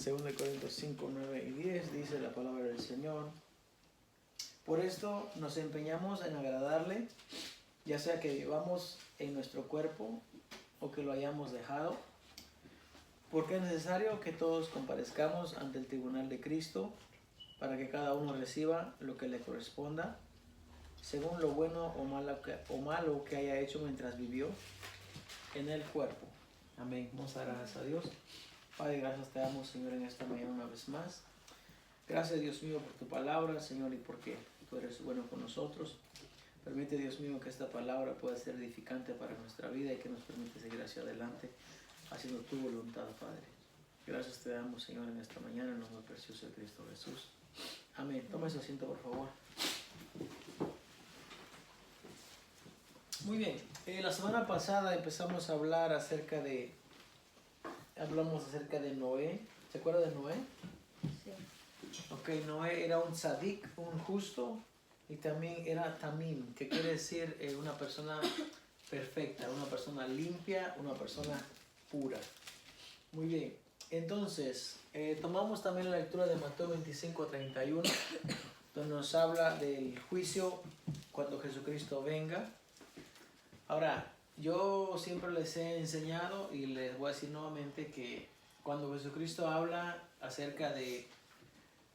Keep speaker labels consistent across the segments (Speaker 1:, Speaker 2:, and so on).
Speaker 1: 2 Corintios 5, 9 y 10 dice la palabra del Señor. Por esto nos empeñamos en agradarle, ya sea que vivamos en nuestro cuerpo o que lo hayamos dejado, porque es necesario que todos comparezcamos ante el tribunal de Cristo para que cada uno reciba lo que le corresponda, según lo bueno o malo que haya hecho mientras vivió en el cuerpo. Amén. Vamos a dar gracias a Dios. Padre, gracias te damos, Señor, en esta mañana una vez más. Gracias, Dios mío, por tu palabra, Señor, y porque tú eres bueno con nosotros. Permite, Dios mío, que esta palabra pueda ser edificante para nuestra vida y que nos permite seguir hacia adelante, haciendo tu voluntad, Padre. Gracias te damos, Señor, en esta mañana, en el nombre precioso de Cristo Jesús. Amén. Toma su asiento, por favor. Muy bien. La semana pasada empezamos a hablar hablamos acerca de Noé. ¿Se acuerda de Noé?
Speaker 2: Sí.
Speaker 1: Ok, Noé era un tzadik, un justo, y también era tamim, que quiere decir una persona perfecta, una persona limpia, una persona pura. Muy bien. Entonces, tomamos también la lectura de Mateo 25:31, donde nos habla del juicio cuando Jesucristo venga. Ahora, yo siempre les he enseñado y les voy a decir nuevamente que cuando Jesucristo habla acerca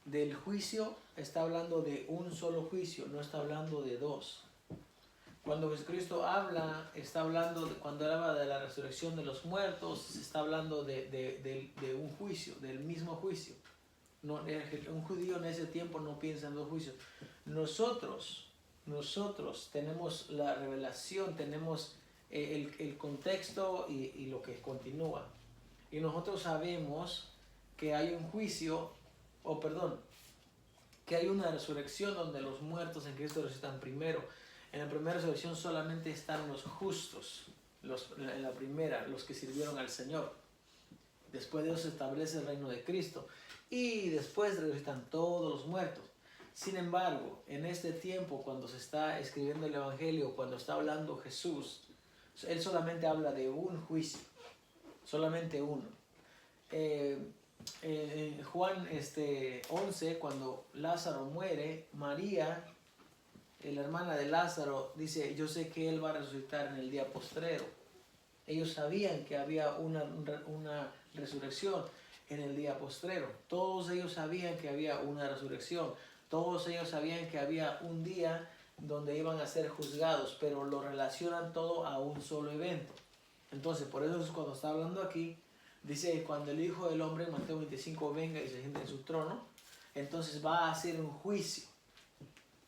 Speaker 1: del juicio, está hablando de un solo juicio, no está hablando de dos. Cuando Jesucristo habla, cuando habla de la resurrección de los muertos, está hablando de un juicio, del mismo juicio. No, un judío en ese tiempo no piensa en dos juicios. Nosotros tenemos la revelación, tenemos el contexto y lo que continúa. Y nosotros sabemos que hay un juicio, que hay una resurrección donde los muertos en Cristo resucitan primero. En la primera resurrección solamente están los justos, en la primera, los que sirvieron al Señor. Después de eso se establece el reino de Cristo. Y después resucitan todos los muertos. Sin embargo, en este tiempo, cuando se está escribiendo el Evangelio, cuando está hablando Jesús, Él solamente habla de un juicio, solamente uno. En Juan 11, cuando Lázaro muere, María, la hermana de Lázaro, dice, yo sé que Él va a resucitar en el día postrero. Ellos sabían que había una resurrección en el día postrero. Todos ellos sabían que había una resurrección. Todos ellos sabían que había un día donde iban a ser juzgados, pero lo relacionan todo a un solo evento. Entonces, por eso es cuando está hablando aquí, dice, cuando el Hijo del Hombre, Mateo 25, venga y se siente en su trono, entonces va a hacer un juicio.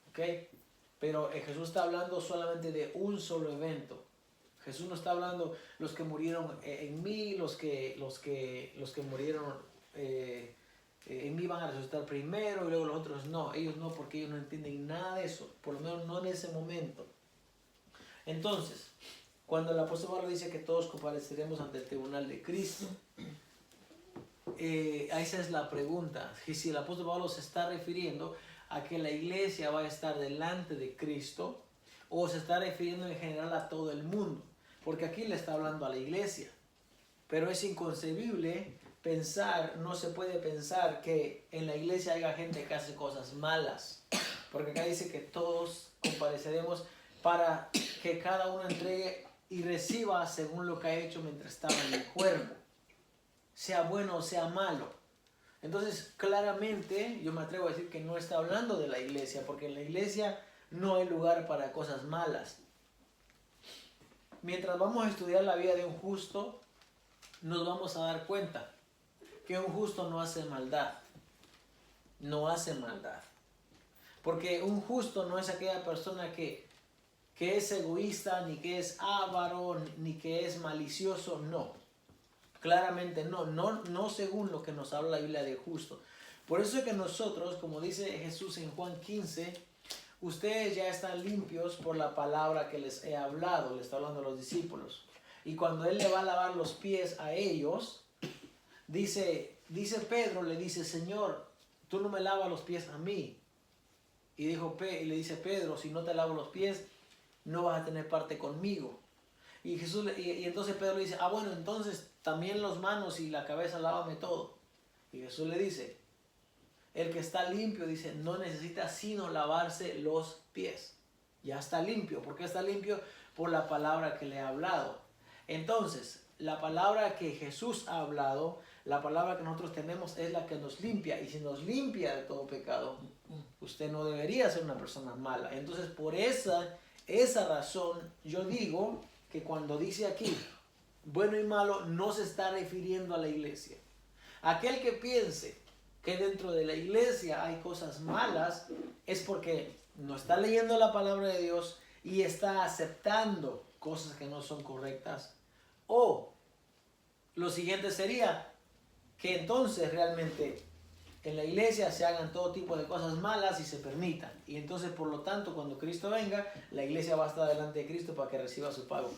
Speaker 1: ¿Ok? Pero Jesús está hablando solamente de un solo evento. Jesús no está hablando los que murieron en mí, los que murieron en mí van a resucitar primero y luego los otros no. Ellos no, porque ellos no entienden nada de eso, por lo menos no en ese momento. Entonces, cuando el apóstol Pablo dice que todos compareceremos ante el tribunal de Cristo, esa es la pregunta. Si el apóstol Pablo se está refiriendo a que la iglesia va a estar delante de Cristo o se está refiriendo en general a todo el mundo, porque aquí le está hablando a la iglesia. Pero es inconcebible pensar, no se puede pensar que en la iglesia haya gente que hace cosas malas, porque acá dice que todos compareceremos para que cada uno entregue y reciba según lo que ha hecho mientras estaba en el cuerpo, sea bueno o sea malo. Entonces, claramente, yo me atrevo a decir que no está hablando de la iglesia, porque en la iglesia no hay lugar para cosas malas. Mientras vamos a estudiar la vida de un justo, nos vamos a dar cuenta que un justo no hace maldad. No hace maldad. Porque un justo no es aquella persona que es egoísta, ni que es avaro, ni que es malicioso, no. Claramente no según lo que nos habla la Biblia de justo. Por eso es que nosotros, como dice Jesús en Juan 15, ustedes ya están limpios por la palabra que les he hablado, le está hablando a los discípulos. Y cuando Él le va a lavar los pies a ellos, dice Pedro, le dice, Señor, tú no me lavas los pies a mí. Y le dice Pedro, si no te lavo los pies, no vas a tener parte conmigo. Y entonces Pedro le dice, bueno, entonces también las manos y la cabeza lávame todo. Y Jesús le dice, el que está limpio, dice, no necesita sino lavarse los pies. Ya está limpio. ¿Por qué está limpio? Por la palabra que le ha hablado. Entonces, la palabra que Jesús ha hablado, la palabra que nosotros tenemos es la que nos limpia. Y si nos limpia de todo pecado, usted no debería ser una persona mala. Entonces, por esa razón, yo digo que cuando dice aquí, bueno y malo, no se está refiriendo a la iglesia. Aquel que piense que dentro de la iglesia hay cosas malas, es porque no está leyendo la palabra de Dios y está aceptando cosas que no son correctas. O lo siguiente sería que entonces realmente en la iglesia se hagan todo tipo de cosas malas y se permitan. Y entonces, por lo tanto, cuando Cristo venga, la iglesia va a estar delante de Cristo para que reciba su pago.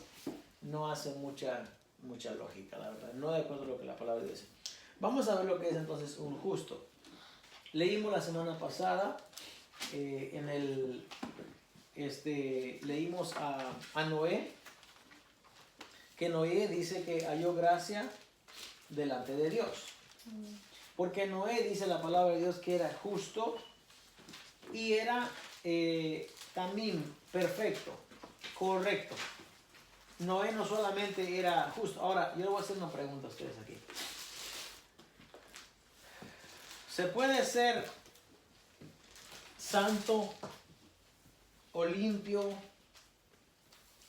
Speaker 1: No hace mucha lógica, la verdad. No de acuerdo a lo que la palabra dice. Vamos a ver lo que es entonces un justo. Leímos la semana pasada, leímos a Noé, que Noé dice que halló gracia delante de Dios. Porque Noé, dice la palabra de Dios, que era justo y era también perfecto, correcto. Noé no solamente era justo. Ahora, yo le voy a hacer una pregunta a ustedes aquí. ¿Se puede ser santo o limpio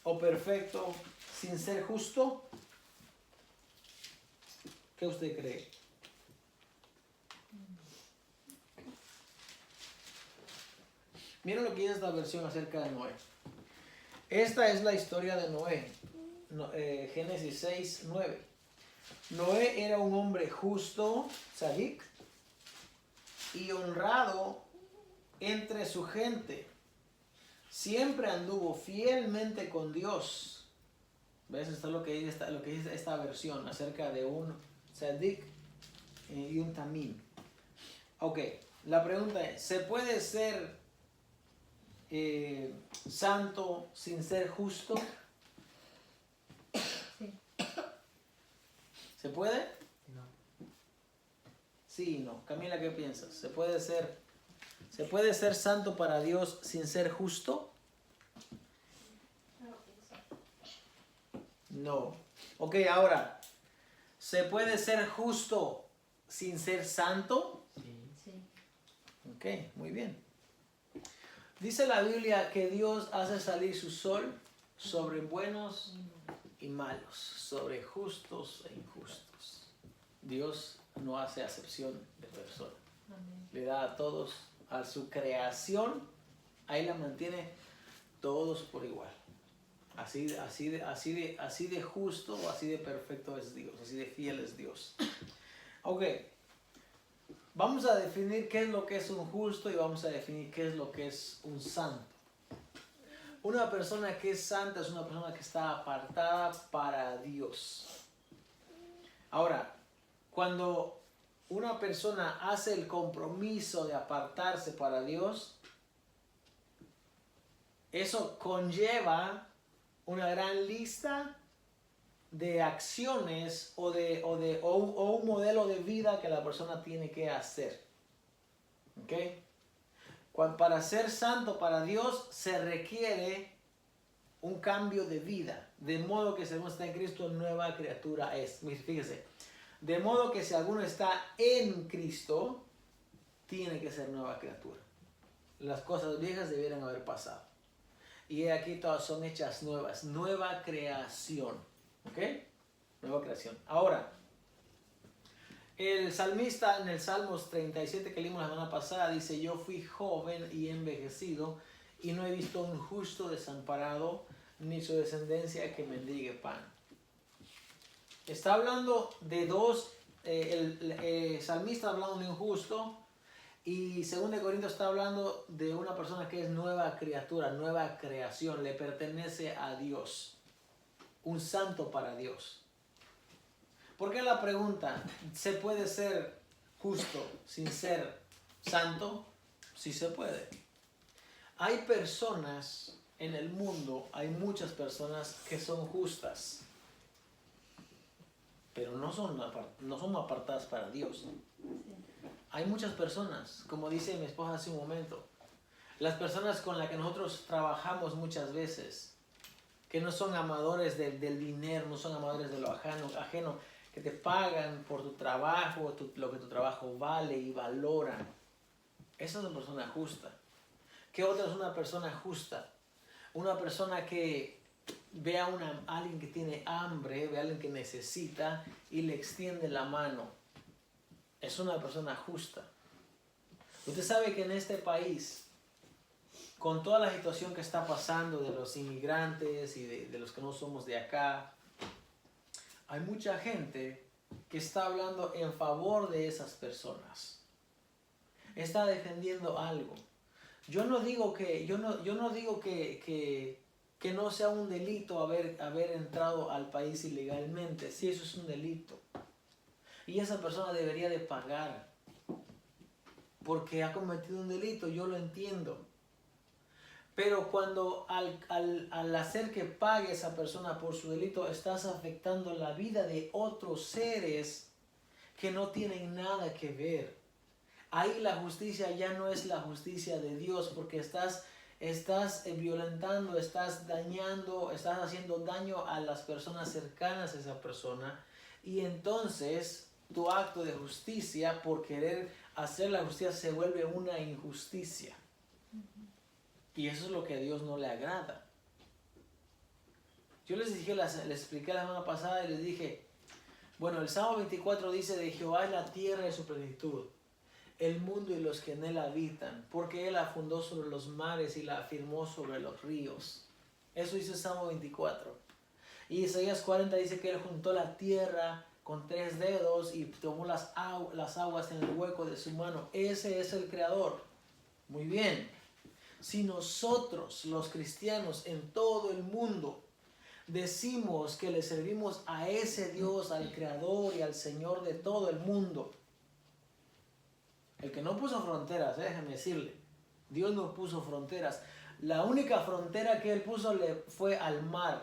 Speaker 1: o perfecto sin ser justo? ¿Qué usted cree? Miren lo que dice esta versión acerca de Noé. Esta es la historia de Noé. Génesis 6, 9. Noé era un hombre justo, tzadik, y honrado entre su gente. Siempre anduvo fielmente con Dios. ¿Ves? Esto es lo que dice esta versión acerca de un tzadik y un tamim. Ok, la pregunta es, ¿se puede ser santo sin ser justo?
Speaker 2: Sí.
Speaker 1: ¿Se puede?
Speaker 3: No.
Speaker 1: Sí y no. Camila, ¿qué piensas? ¿Se puede ser santo para Dios sin ser justo? No. Ok, ahora, ¿se puede ser justo sin ser santo?
Speaker 3: Sí.
Speaker 2: Sí.
Speaker 1: Ok, muy bien. Dice la Biblia que Dios hace salir su sol sobre buenos y malos, sobre justos e injustos. Dios no hace acepción de personas.
Speaker 2: Amén.
Speaker 1: Le da a todos, a su creación, ahí la mantiene todos por igual. Así de justo o así de perfecto es Dios, así de fiel es Dios. Ok, vamos a definir qué es lo que es un justo y vamos a definir qué es lo que es un santo. Una persona que es santa es una persona que está apartada para Dios. Ahora, cuando una persona hace el compromiso de apartarse para Dios, eso conlleva una gran lista de acciones o un modelo de vida que la persona tiene que hacer. ¿Ok? Para ser santo para Dios se requiere un cambio de vida, de modo que si alguno está en Cristo, nueva criatura es. Fíjese, de modo que si alguno está en Cristo, tiene que ser nueva criatura. Las cosas viejas debieran haber pasado. Y aquí todas son hechas nuevas, nueva creación. ¿Ok? Nueva creación. Ahora, el salmista en el Salmos 37 que leímos la semana pasada dice: yo fui joven y envejecido y no he visto un justo desamparado ni su descendencia que mendigue pan. Está hablando de dos, el salmista está hablando de un justo y 2 Corintios está hablando de una persona que es nueva criatura, nueva creación, le pertenece a Dios, un santo para Dios. ¿Por qué la pregunta? ¿Se puede ser justo sin ser santo? Sí se puede. Hay personas en el mundo, hay muchas personas que son justas. pero no son apartadas para Dios.
Speaker 2: Sí.
Speaker 1: Hay muchas personas, como dice mi esposa hace un momento, las personas con las que nosotros trabajamos muchas veces, que no son amadores del dinero, no son amadores de lo ajeno, que te pagan por tu trabajo, lo que tu trabajo vale y valoran. Esa es una persona justa. ¿Qué otra es una persona justa? Una persona que ve a alguien que tiene hambre, ve a alguien que necesita y le extiende la mano. Es una persona justa. Usted sabe que en este país, con toda la situación que está pasando de los inmigrantes y de los que no somos de acá, hay mucha gente que está hablando en favor de esas personas. Está defendiendo algo. Yo no digo que no sea un delito haber entrado al país ilegalmente. Sí, eso es un delito. Y esa persona debería de pagar porque ha cometido un delito, yo lo entiendo. Pero cuando al hacer que pague esa persona por su delito, estás afectando la vida de otros seres que no tienen nada que ver. Ahí la justicia ya no es la justicia de Dios, porque estás violentando, estás dañando, estás haciendo daño a las personas cercanas a esa persona. Y entonces tu acto de justicia, por querer hacer la justicia, se vuelve una injusticia. Y eso es lo que a Dios no le agrada. Yo les expliqué la semana pasada y les dije, bueno, el Salmo 24 dice: de Jehová es la tierra y su plenitud, el mundo y los que en él habitan, porque él la fundó sobre los mares y la afirmó sobre los ríos. Eso dice el Salmo 24. Y Isaías 40 dice que él juntó la tierra con 3 dedos y tomó las aguas en el hueco de su mano. Ese es el Creador. Muy bien. Si nosotros, los cristianos en todo el mundo, decimos que le servimos a ese Dios, al Creador y al Señor de todo el mundo, el que no puso fronteras, déjame decirle, Dios no puso fronteras. La única frontera que él puso fue al mar.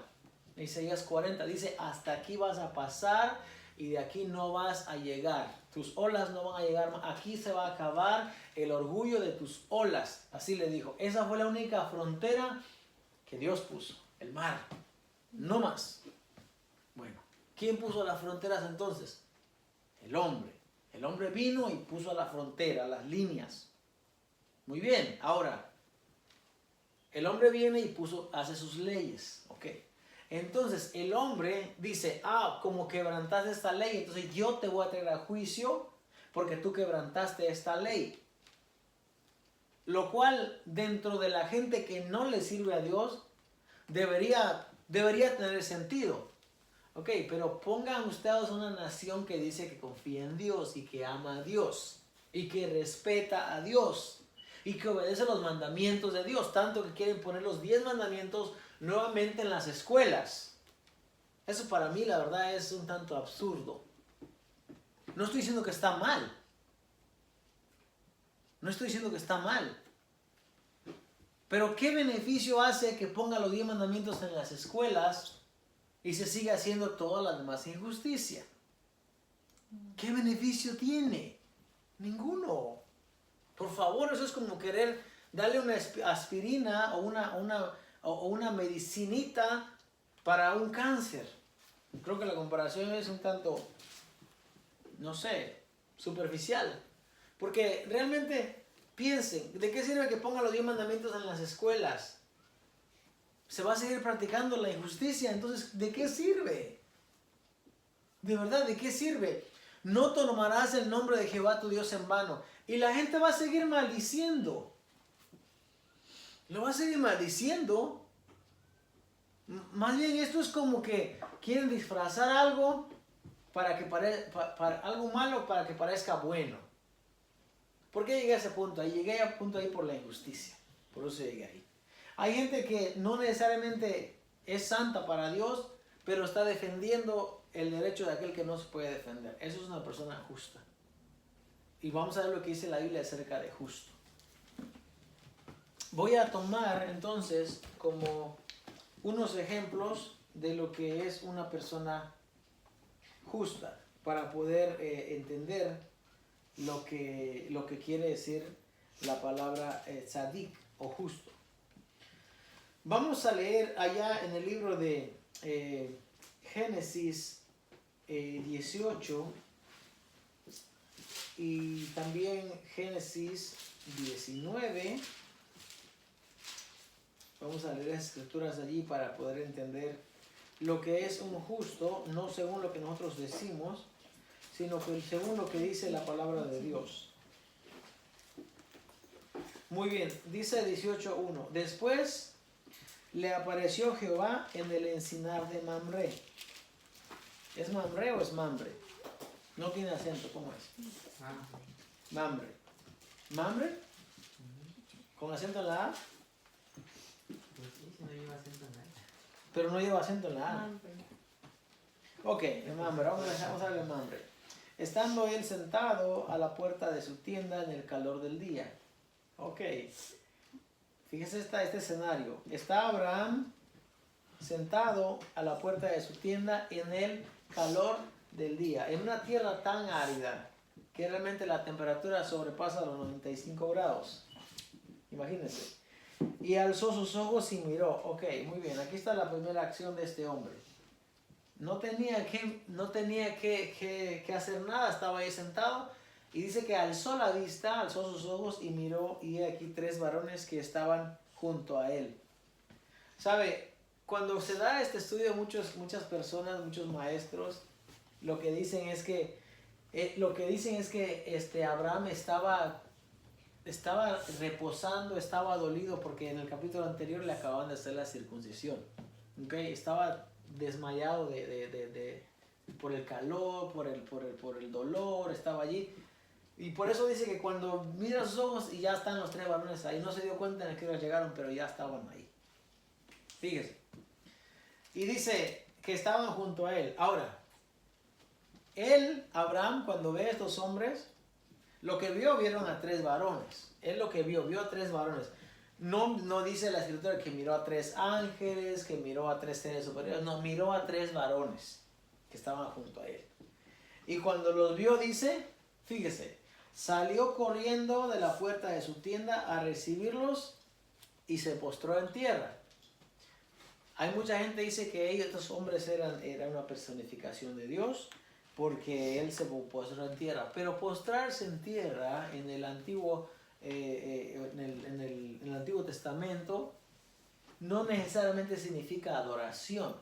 Speaker 1: Isaías 40 dice: hasta aquí vas a pasar y de aquí no vas a llegar. Tus olas no van a llegar. Aquí se va a acabar el orgullo de tus olas. Así le dijo. Esa fue la única frontera que Dios puso. El mar. No más. Bueno, ¿quién puso las fronteras entonces? El hombre. El hombre vino y puso la frontera, las líneas. Muy bien. Ahora, el hombre viene y hace sus leyes. Ok. Entonces el hombre dice: como quebrantaste esta ley, entonces yo te voy a traer a juicio porque tú quebrantaste esta ley. Lo cual, dentro de la gente que no le sirve a Dios, debería tener sentido. Ok, pero pongan ustedes una nación que dice que confía en Dios y que ama a Dios y que respeta a Dios y que obedece los mandamientos de Dios, tanto que quieren poner los 10 mandamientos nuevamente en las escuelas. Eso para mí, la verdad, es un tanto absurdo. No estoy diciendo que está mal. No estoy diciendo que está mal. Pero ¿qué beneficio hace que ponga los 10 mandamientos en las escuelas y se siga haciendo toda la demás injusticia? ¿Qué beneficio tiene? Ninguno. Por favor, eso es como querer darle una aspirina o una medicinita para un cáncer. Creo que la comparación es un tanto, no sé, superficial. Porque realmente piensen, ¿de qué sirve que pongan los 10 mandamientos en las escuelas? Se va a seguir practicando la injusticia, entonces, ¿de qué sirve? De verdad, ¿de qué sirve? No tomarás el nombre de Jehová tu Dios en vano. Y la gente va a seguir maldiciendo. Lo va a seguir maldiciendo. Más bien esto es como que quieren disfrazar algo para algo malo para que parezca bueno. ¿Por qué llegué a ese punto? Llegué a punto ahí por la injusticia. Por eso llegué ahí. Hay gente que no necesariamente es santa para Dios, pero está defendiendo el derecho de aquel que no se puede defender. Eso es una persona justa. Y vamos a ver lo que dice la Biblia acerca de justo. Voy a tomar entonces como unos ejemplos de lo que es una persona justa, para poder entender lo que quiere decir la palabra tzadik o justo. Vamos a leer allá en el libro de Génesis 18 y también Génesis 19. Vamos a leer las escrituras allí para poder entender lo que es un justo, no según lo que nosotros decimos, sino que según lo que dice la palabra de Dios. Muy bien, dice 18:1. Después le apareció Jehová en el encinar de Mamre. ¿Es Mamre o es Mambre? No tiene acento, ¿cómo es? Mamre. ¿Mamre? ¿Con acento en la A? Pero no lleva acento en la A. Ok, el Mamre, vamos a ver el Mamre. Estando él sentado a la puerta de su tienda en el calor del día. Ok. Fíjese este escenario. Está Abraham sentado a la puerta de su tienda en el calor del día, en una tierra tan árida que realmente la temperatura sobrepasa los 95 grados. Imagínense. Y alzó sus ojos y miró. Ok, muy bien. Aquí está la primera acción de este hombre. No tenía que hacer nada. Estaba ahí sentado. Y dice que alzó la vista, alzó sus ojos y miró. Y aquí 3 varones que estaban junto a él. ¿Sabe? Cuando se da este estudio, muchas personas, muchos maestros, lo que dicen es que Abraham estaba reposando, estaba dolido porque en el capítulo anterior le acababan de hacer la circuncisión. ¿Okay? Estaba desmayado por el calor, por el dolor, estaba allí. Y por eso dice que cuando mira sus ojos y ya están los 3 varones ahí, no se dio cuenta en qué hora llegaron, pero ya estaban ahí. Fíjese. Y dice que estaban junto a él. Ahora, Abraham, cuando ve a estos hombres, lo que vieron a 3 varones. Él lo que vio a 3 varones. No dice la escritura que miró a 3 ángeles, que miró a 3 seres superiores. No, miró a 3 varones que estaban junto a él. Y cuando los vio, dice, fíjese, salió corriendo de la puerta de su tienda a recibirlos y se postró en tierra. Hay mucha gente que dice que estos hombres eran una personificación de Dios porque él se postró en tierra. Pero postrarse en tierra en el Antiguo, en el Antiguo Testamento no necesariamente significa adoración.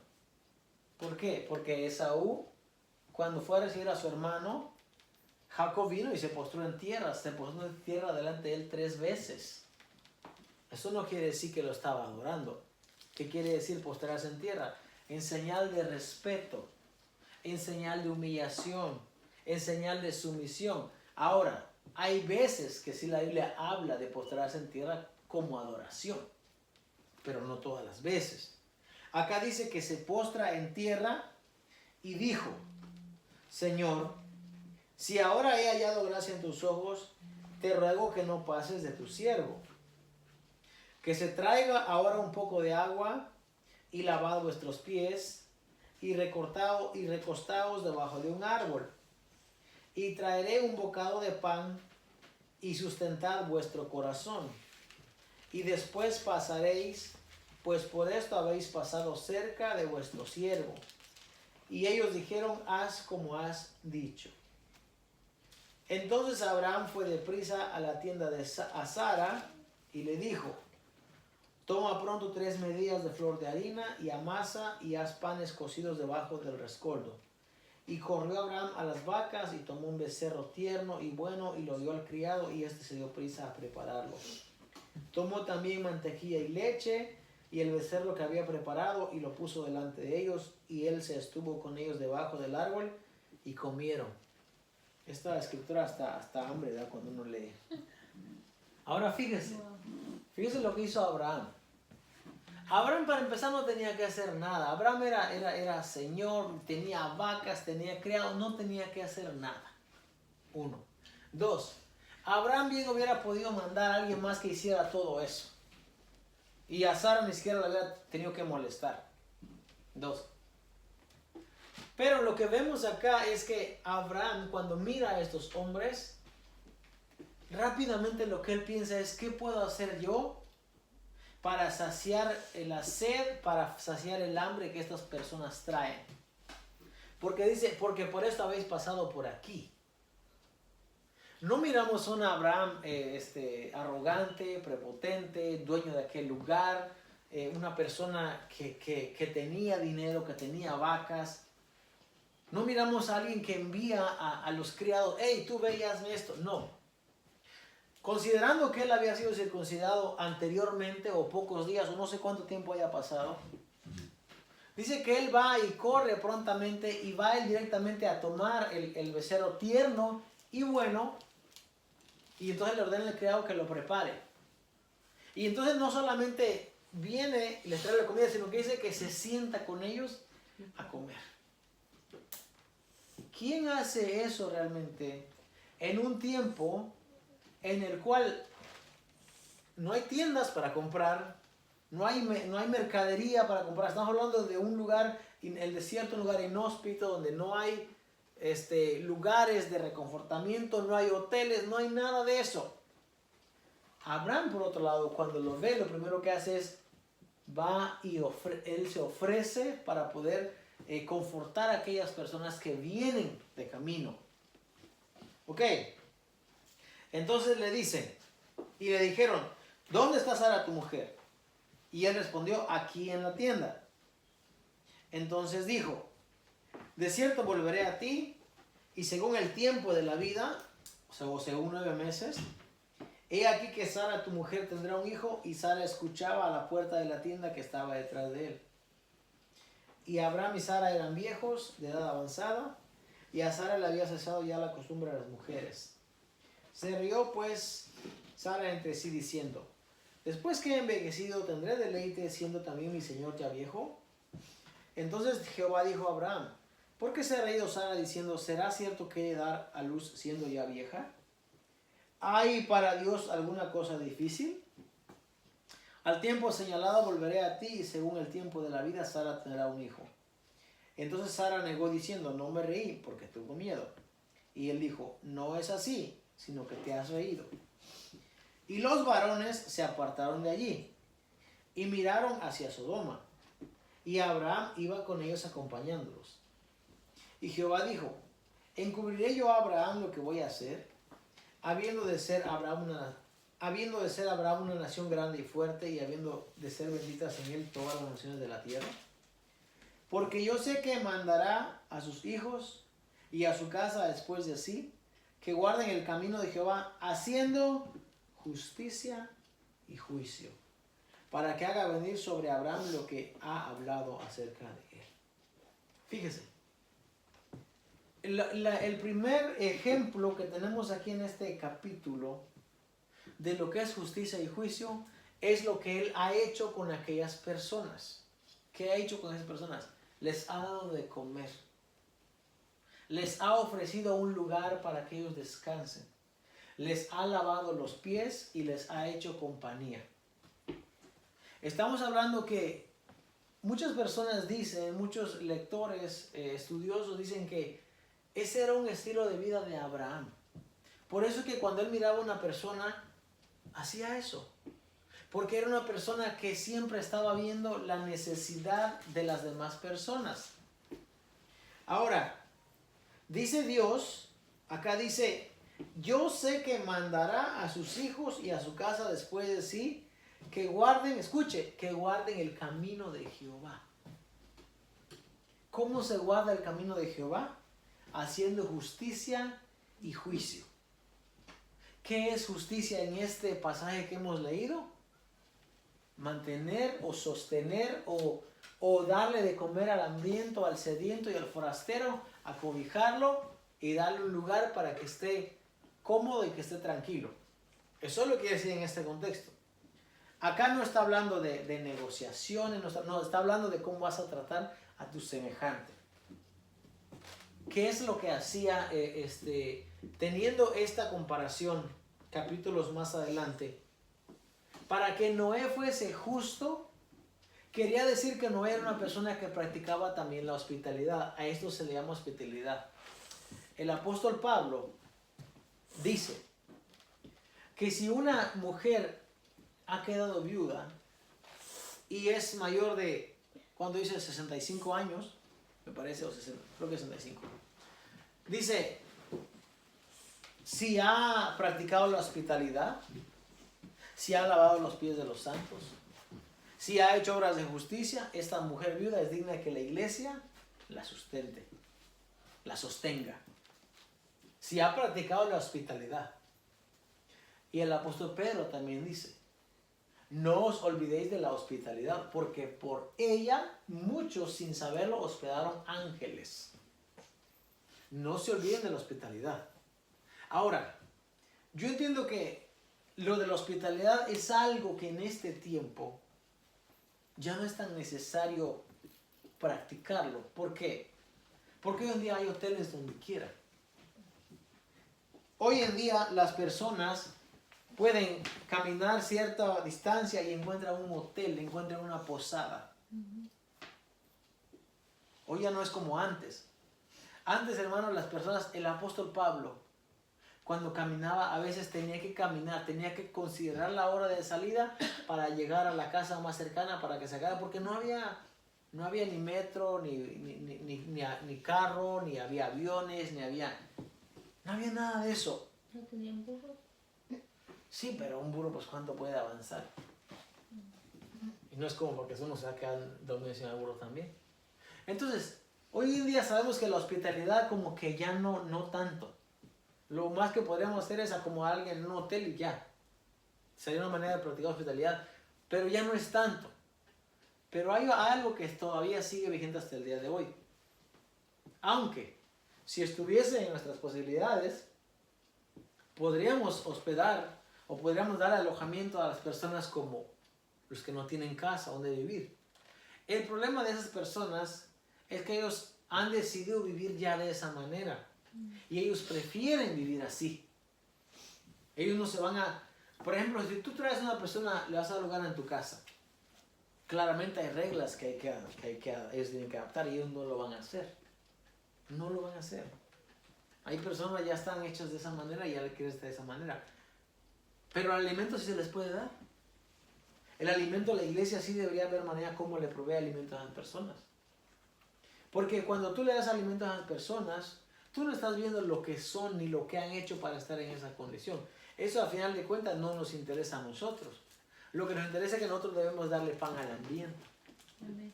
Speaker 1: ¿Por qué? Porque Esaú, cuando fue a recibir a su hermano, Jacob vino y se postró en tierra. Se postró en tierra delante de él 3 veces. Eso no quiere decir que lo estaba adorando. ¿Qué quiere decir postrarse en tierra? En señal de respeto, en señal de humillación, en señal de sumisión. Ahora, hay veces que sí la Biblia habla de postrarse en tierra como adoración, pero no todas las veces. Acá dice que se postra en tierra y dijo, Señor, si ahora he hallado gracia en tus ojos, te ruego que no pases de tu siervo. Que se traiga ahora un poco de agua y lavad vuestros pies y recostaos debajo de un árbol. Y traeré un bocado de pan y sustentad vuestro corazón. Y después pasaréis, pues por esto habéis pasado cerca de vuestro siervo. Y ellos dijeron, haz como has dicho. Entonces Abraham fue deprisa a la tienda a Sara y le dijo, toma pronto 3 medidas de flor de harina y amasa y haz panes cocidos debajo del rescoldo. Y corrió Abraham a las vacas y tomó un becerro tierno y bueno y lo dio al criado y éste se dio prisa a prepararlo. Tomó también mantequilla y leche y el becerro que había preparado y lo puso delante de ellos y él se estuvo con ellos debajo del árbol y comieron. Esta escritura hasta hambre da cuando uno lee. Ahora fíjese lo que hizo Abraham. Abraham para empezar no tenía que hacer nada. Abraham era señor, tenía vacas, tenía criados, no tenía que hacer nada. 1. 2. Abraham bien hubiera podido mandar a alguien más que hiciera todo eso. Y a Sara ni siquiera le hubiera tenido que molestar. 2. Pero lo que vemos acá es que Abraham, cuando mira a estos hombres, rápidamente lo que él piensa es: ¿qué puedo hacer yo para saciar la sed, para saciar el hambre que estas personas traen? Porque dice: porque por esto habéis pasado por aquí. No miramos a un Abraham arrogante, prepotente, dueño de aquel lugar, una persona que tenía dinero, que tenía vacas. No miramos a alguien que envía a los criados: hey, tú ve y hazme esto. No. Considerando que él había sido circuncidado anteriormente, o pocos días, o no sé cuánto tiempo haya pasado, dice que él va y corre prontamente, y va él directamente a tomar el becerro tierno y bueno, y entonces le ordena al criado que lo prepare. Y entonces no solamente viene y les trae la comida, sino que dice que se sienta con ellos a comer. ¿Quién hace eso realmente en un tiempo en el cual no hay tiendas para comprar, no hay mercadería para comprar? Estamos hablando de un lugar, el desierto, un lugar inhóspito, donde no hay lugares de reconfortamiento, no hay hoteles, no hay nada de eso. Abraham, por otro lado, cuando lo ve, lo primero que hace es va y él se ofrece para poder confortar a aquellas personas que vienen de camino. Ok. Entonces le dicen, y le dijeron: ¿dónde está Sara tu mujer? Y él respondió: aquí en la tienda. Entonces dijo: de cierto volveré a ti, y según el tiempo de la vida, o según 9 meses, he aquí que Sara tu mujer tendrá un hijo. Y Sara escuchaba a la puerta de la tienda que estaba detrás de él. Y Abraham y Sara eran viejos, de edad avanzada, y a Sara le había cesado ya la costumbre de las mujeres. Se rió pues Sara entre sí diciendo: después que he envejecido, ¿tendré deleite siendo también mi señor ya viejo? Entonces Jehová dijo a Abraham: ¿por qué se ha reído Sara diciendo: ¿será cierto que he de dar a luz siendo ya vieja? ¿Hay para Dios alguna cosa difícil? Al tiempo señalado volveré a ti, y según el tiempo de la vida Sara tendrá un hijo. Entonces Sara negó diciendo: no me reí, porque tuvo miedo. Y él dijo: no es así, sino que te has reído. Y los varones se apartaron de allí y miraron hacia Sodoma, y Abraham iba con ellos acompañándolos. Y Jehová dijo: ¿encubriré yo a Abraham lo que voy a hacer, habiendo de ser Abraham una nación grande y fuerte, y habiendo de ser benditas en él todas las naciones de la tierra? Porque yo sé que mandará a sus hijos y a su casa después de sí, que guarden el camino de Jehová, haciendo justicia y juicio, para que haga venir sobre Abraham lo que ha hablado acerca de él. Fíjese, el primer ejemplo que tenemos aquí en este capítulo de lo que es justicia y juicio es lo que él ha hecho con aquellas personas. ¿Qué ha hecho con esas personas? Les ha dado de comer. Les ha ofrecido un lugar para que ellos descansen. Les ha lavado los pies y les ha hecho compañía. Estamos hablando que muchas personas dicen, muchos lectores, estudiosos dicen que ese era un estilo de vida de Abraham. Por eso es que cuando él miraba a una persona, hacía eso. Porque era una persona que siempre estaba viendo la necesidad de las demás personas. Ahora, dice Dios, acá dice: yo sé que mandará a sus hijos y a su casa después de sí, que guarden, escuche, que guarden el camino de Jehová. ¿Cómo se guarda el camino de Jehová? Haciendo justicia y juicio. ¿Qué es justicia en este pasaje que hemos leído? Mantener o sostener o darle de comer al hambriento, al sediento y al forastero, acobijarlo y darle un lugar para que esté cómodo y que esté tranquilo. Eso es lo que quiere decir en este contexto. Acá no está hablando de negociaciones, no está hablando de cómo vas a tratar a tu semejante. ¿Qué es lo que hacía teniendo esta comparación capítulos más adelante? Para que Noé fuese justo, Quería decir que Noé era una persona que practicaba también la hospitalidad. A esto se le llama hospitalidad. El apóstol Pablo dice que si una mujer ha quedado viuda y es mayor de, ¿cuánto dice? 65 años, me parece, o 60, creo que 65. Dice, si ha practicado la hospitalidad, si ha lavado los pies de los santos, si ha hecho obras de justicia, esta mujer viuda es digna de que la iglesia la sustente, la sostenga. Si ha practicado la hospitalidad. Y el apóstol Pedro también dice, no os olvidéis de la hospitalidad, porque por ella muchos sin saberlo hospedaron ángeles. No se olviden de la hospitalidad. Ahora, yo entiendo que lo de la hospitalidad es algo que en este tiempo ya no es tan necesario practicarlo. ¿Por qué? Porque hoy en día hay hoteles donde quiera. Hoy en día las personas pueden caminar cierta distancia y encuentran un hotel, encuentran una posada. Hoy ya no es como antes. Antes, hermanos, las personas, el apóstol Pablo, cuando caminaba, a veces tenía que caminar, tenía que considerar la hora de salida para llegar a la casa más cercana para que se acabe, porque no había ni metro, ni carro, ni había aviones, no había nada de eso.
Speaker 2: ¿No tenían burro?
Speaker 1: Sí, pero un burro, pues, ¿cuánto puede avanzar? Y no es como porque uno se va a quedar dormido sin el burro también. Entonces, hoy en día sabemos que la hospitalidad como que ya no tanto. Lo más que podríamos hacer es acomodar a alguien en un hotel y ya. Sería una manera de practicar hospitalidad, pero ya no es tanto. Pero hay algo que todavía sigue vigente hasta el día de hoy. Aunque, si estuviese en nuestras posibilidades, podríamos hospedar o podríamos dar alojamiento a las personas como los que no tienen casa donde vivir. El problema de esas personas es que ellos han decidido vivir ya de esa manera. Y ellos prefieren vivir así. Ellos no se van a... Por ejemplo, si tú traes a una persona, le vas a dar lugar en tu casa. Claramente hay reglas que ellos tienen que adaptar y ellos no lo van a hacer. No lo van a hacer. Hay personas que ya están hechas de esa manera y ya le quieren estar de esa manera. Pero el alimento sí se les puede dar. El alimento, la iglesia sí debería ver manera cómo le provee alimento a las personas. Porque cuando tú le das alimento a las personas, tú no estás viendo lo que son ni lo que han hecho para estar en esa condición. Eso a final de cuentas no nos interesa a nosotros. Lo que nos interesa es que nosotros debemos darle pan al hambriento.
Speaker 2: Amén.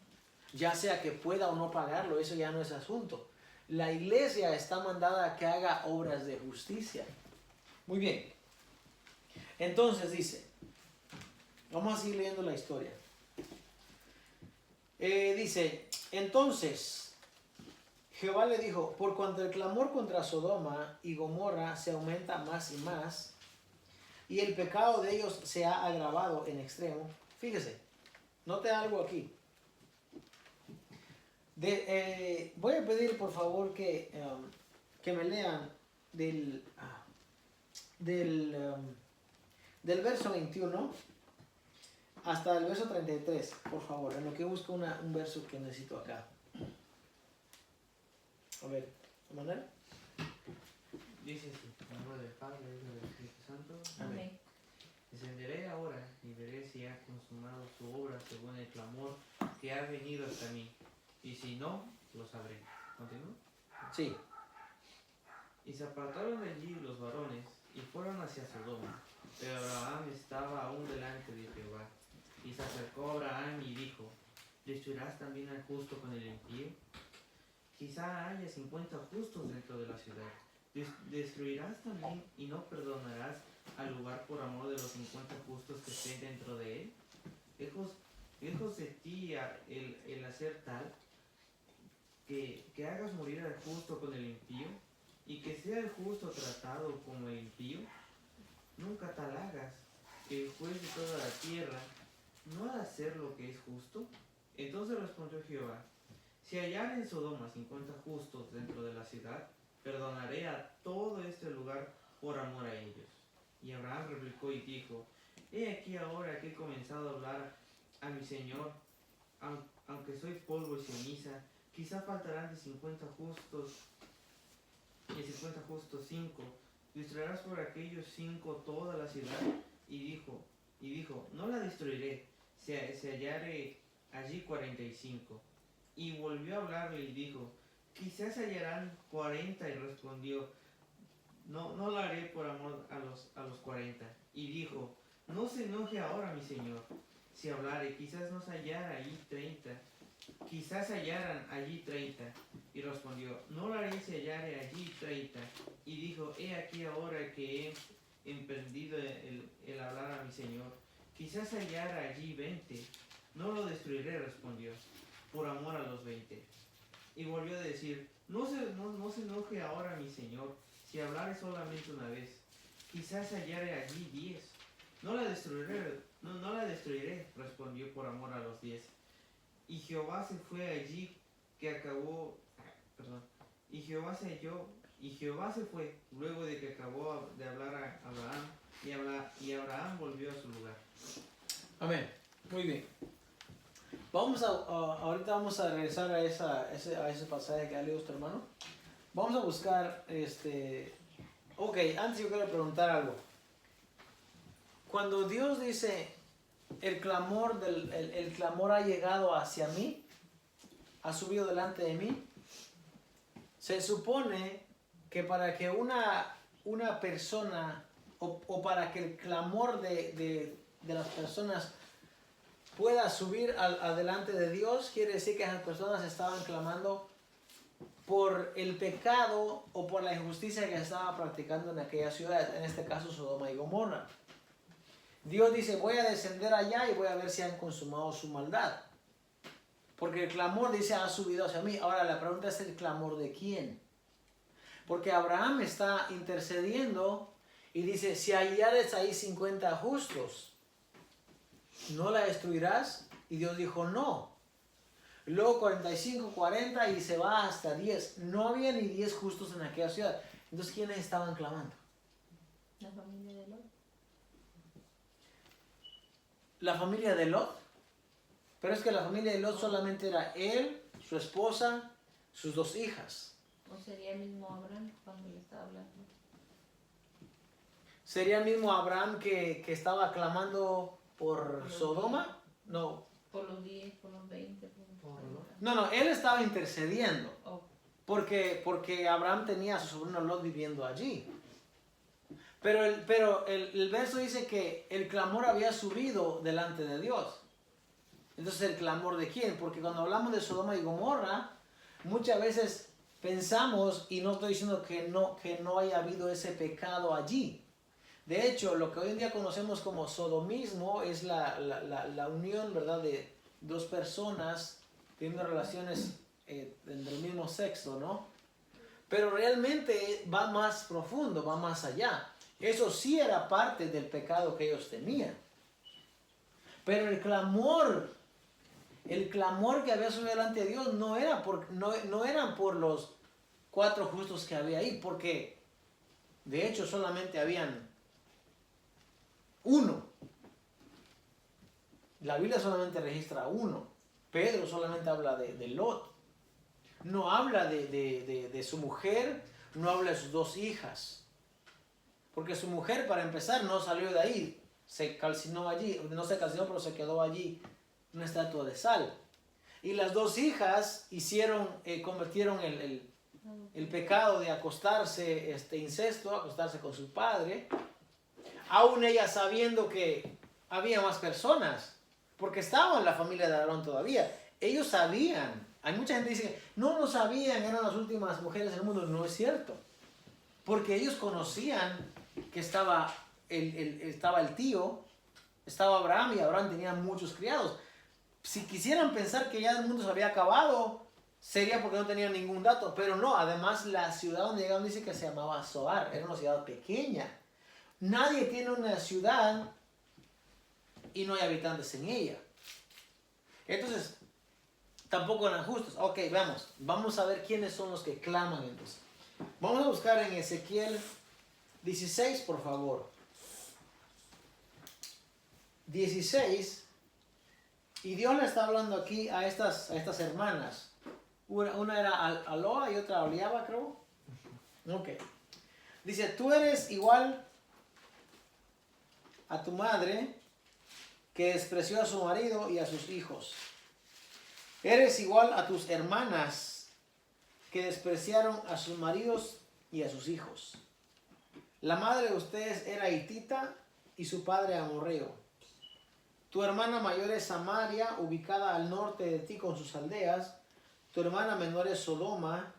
Speaker 1: Ya sea que pueda o no pagarlo, eso ya no es asunto. La iglesia está mandada a que haga obras de justicia. Muy bien. Entonces dice, vamos a seguir leyendo la historia. Dice, entonces Jehová le dijo, por cuanto el clamor contra Sodoma y Gomorra se aumenta más y más, y el pecado de ellos se ha agravado en extremo. Fíjese, note algo aquí. Voy a pedir por favor que me lean del verso 21 hasta el verso 33, por favor, en lo que busco un verso que necesito acá. A ver, ¿de manera?
Speaker 3: Dice así, en nombre del Padre, y del Espíritu Santo.
Speaker 2: Amén.
Speaker 3: Descenderé ahora y veré si ha consumado su obra según el clamor que ha venido hasta mí. Y si no, lo sabré. ¿Continúo?
Speaker 1: Sí.
Speaker 3: Y se apartaron de allí los varones y fueron hacia Sodoma. Pero Abraham estaba aún delante de Jehová. Y se acercó a Abraham y dijo, ¿destruirás también al justo con el impío? Quizá haya 50 justos dentro de la ciudad. ¿Destruirás también y no perdonarás al lugar por amor de los 50 justos que estén dentro de él? Lejos de ti el hacer tal, que hagas morir al justo con el impío, y que sea el justo tratado como el impío. Nunca tal hagas, que el juez de toda la tierra no ha de hacer lo que es justo. Entonces respondió Jehová, si hallar en Sodoma 50 justos dentro de la ciudad, perdonaré a todo este lugar por amor a ellos. Y Abraham replicó y dijo, he aquí ahora que he comenzado a hablar a mi señor, aunque soy polvo y ceniza, quizá faltarán de 50 justos 5. Destruirás por aquellos 5 toda la ciudad. Y dijo, no la destruiré, se hallare allí 45. Y volvió a hablarle y dijo, quizás hallarán 40. Y respondió, no la haré por amor a los 40. Y dijo, no se enoje ahora mi señor, si hablare, quizás nos hallara allí 30. Quizás hallaran allí 30. Y respondió, no la haré si hallare allí 30. Y dijo, he aquí ahora que he emprendido el hablar a mi señor, quizás hallara allí 20. No lo destruiré, respondió, por amor a los 20. Y volvió a decir, no se enoje ahora mi señor, si hablare solamente una vez. Quizás hallare allí 10. No la destruiré, respondió, por amor a los 10. Y Jehová se fue allí que acabó, y Jehová se fue luego de que acabó de hablar a Abraham, y Abraham volvió a su lugar.
Speaker 1: Amén. Muy bien. Ahorita vamos a regresar a ese pasaje que ha leído tu hermano. Vamos a buscar, ok, antes yo quiero preguntar algo. Cuando Dios dice, el clamor ha llegado hacia mí, ha subido delante de mí, se supone que para que una persona, o para que el clamor de las personas pueda subir adelante de Dios, quiere decir que esas personas estaban clamando por el pecado o por la injusticia que se estaba practicando en aquella ciudad, en este caso Sodoma y Gomorra. Dios dice, voy a descender allá y voy a ver si han consumado su maldad. Porque el clamor, dice, ha subido hacia mí. Ahora la pregunta es, ¿el clamor de quién? Porque Abraham está intercediendo y dice, si hallares ahí 50 justos, ¿no la destruirás? Y Dios dijo, no. Luego 45, 40 y se va hasta 10. No había ni 10 justos en aquella ciudad. Entonces, ¿quiénes estaban clamando?
Speaker 2: La familia de Lot.
Speaker 1: La familia de Lot. Pero es que la familia de Lot solamente era él, su esposa, sus 2 hijas.
Speaker 2: ¿O sería el mismo Abraham cuando le estaba hablando?
Speaker 1: ¿Sería el mismo Abraham que estaba clamando por Sodoma? No.
Speaker 2: Por los 10, por los 20, por los 40.
Speaker 1: No, él estaba intercediendo.
Speaker 2: Oh.
Speaker 1: Porque Abraham tenía a su sobrino Lot viviendo allí. Pero el verso dice que el clamor había subido delante de Dios. Entonces, ¿el clamor de quién? Porque cuando hablamos de Sodoma y Gomorra, muchas veces pensamos, y no estoy diciendo que no haya habido ese pecado allí. De hecho, lo que hoy en día conocemos como sodomismo es la unión, ¿verdad?, de 2 personas teniendo relaciones del mismo sexo, ¿no? Pero realmente va más profundo, va más allá. Eso sí era parte del pecado que ellos tenían. Pero el clamor que había subido delante de Dios no eran por los 4 justos que había ahí, porque de hecho solamente habían 1. La Biblia solamente registra 1. Pedro solamente habla de Lot. No habla de su mujer, no habla de sus 2 hijas. Porque su mujer, para empezar, no salió de ahí. Se calcinó allí, no se calcinó, pero se quedó allí una estatua de sal. Y las 2 hijas cometieron el pecado de acostarse, incesto, acostarse con su padre. Aún ella sabiendo que había más personas, porque estaban en la familia de Aarón todavía. Ellos sabían. Hay mucha gente que dice, no sabían, eran las últimas mujeres del mundo. No es cierto. Porque ellos conocían que estaba el tío, estaba Abraham, y Abraham tenía muchos criados. Si quisieran pensar que ya el mundo se había acabado, sería porque no tenían ningún dato. Pero no, además la ciudad donde llegaron dice que se llamaba Zoar. Era una ciudad pequeña. Nadie tiene una ciudad y no hay habitantes en ella. Entonces, tampoco eran justos. Ok, vamos a ver quiénes son los que claman entonces. Vamos a buscar en Ezequiel 16, por favor. 16, Y Dios le está hablando aquí a estas hermanas. Una era Aloa y otra Oliaba, creo. Ok. Dice, tú eres igual a tu madre que despreció a su marido y a sus hijos. Eres igual a tus hermanas que despreciaron a sus maridos y a sus hijos. La madre de ustedes era hitita y su padre amorreo. Tu hermana mayor es Samaria, ubicada al norte de ti con sus aldeas. Tu hermana menor es Sodoma,